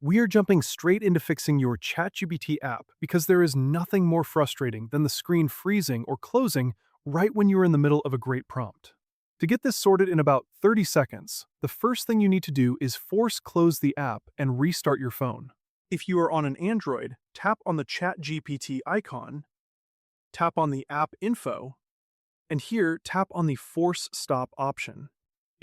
We are jumping straight into fixing your ChatGPT app because there is nothing more frustrating than the screen freezing or closing right when you are in the middle of a great prompt. To get this sorted in about 30 seconds, the first thing you need to do is force close the app and restart your phone. If you are on an Android, tap on the ChatGPT icon, tap on the app info, and here tap on the force stop option.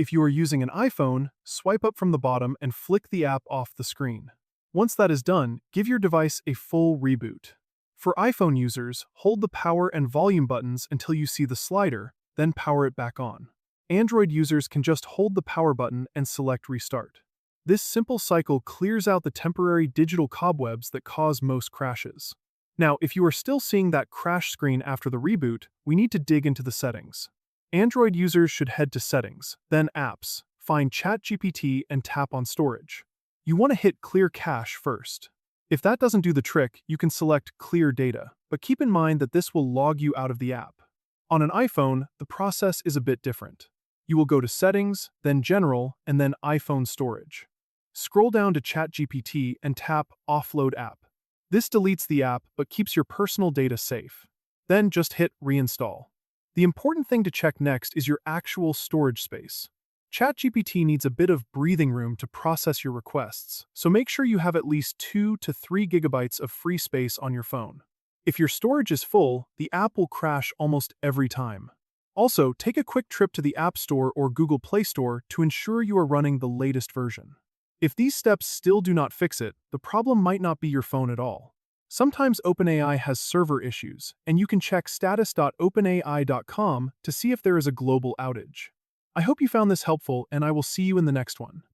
If you are using an iPhone, swipe up from the bottom and flick the app off the screen. Once that is done, give your device a full reboot. For iPhone users, hold the power and volume buttons until you see the slider, then power it back on. Android users can just hold the power button and select restart. This simple cycle clears out the temporary digital cobwebs that cause most crashes. Now, if you are still seeing that crash screen after the reboot, we need to dig into the settings. Android users should head to Settings, then Apps, find ChatGPT and tap on Storage. You want to hit Clear Cache first. If that doesn't do the trick, you can select Clear Data, but keep in mind that this will log you out of the app. On an iPhone, the process is a bit different. You will go to Settings, then General, and then iPhone Storage. Scroll down to ChatGPT and tap Offload App. This deletes the app but keeps your personal data safe. Then just hit Reinstall. The important thing to check next is your actual storage space. ChatGPT needs a bit of breathing room to process your requests, so make sure you have at least 2 to 3 gigabytes of free space on your phone. If your storage is full, the app will crash almost every time. Also, take a quick trip to the App Store or Google Play Store to ensure you are running the latest version. If these steps still do not fix it, the problem might not be your phone at all. Sometimes OpenAI has server issues, and you can check status.openai.com to see if there is a global outage. I hope you found this helpful, and I will see you in the next one.